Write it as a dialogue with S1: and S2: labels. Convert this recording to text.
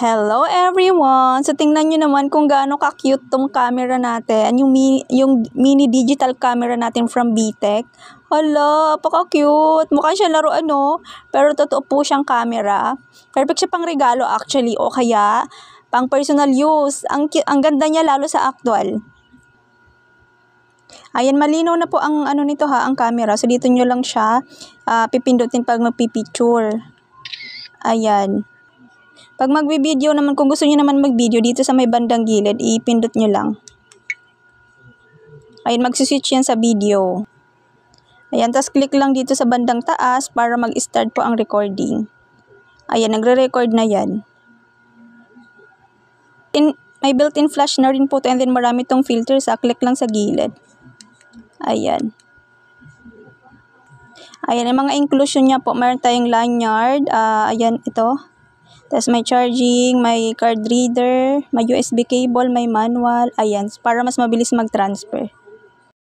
S1: Hello everyone! So tingnan nyo naman kung gaano ka-cute tong camera natin. Yung mini digital camera natin from VTech. Hala, paka-cute! Mukha siya laruan no? Pero totoo po siyang camera. Perfect siya pang regalo actually o kaya pang personal use. Ang ganda niya lalo sa actual. Ayan, malinaw na po ang ano nito ha, ang camera. So dito nyo lang siya pipindutin pag magpipicture. Ayan. Pag magbi-video naman, kung gusto niyo naman mag-video dito sa may bandang gilid, ipindot nyo lang. Ayan, mag-switch yan sa video. Ayan, tas click lang dito sa bandang taas para mag-start po ang recording. Ayan, nagre-record na yan. May built-in flash na rin po to, and then marami tong filters ha. Click lang sa gilid. Ayan. Ayan, yung mga inclusion niya po, mayroon tayong lanyard. Ayan, ito. Tapos may charging, may card reader, may USB cable, may manual. Ayan, para mas mabilis mag-transfer.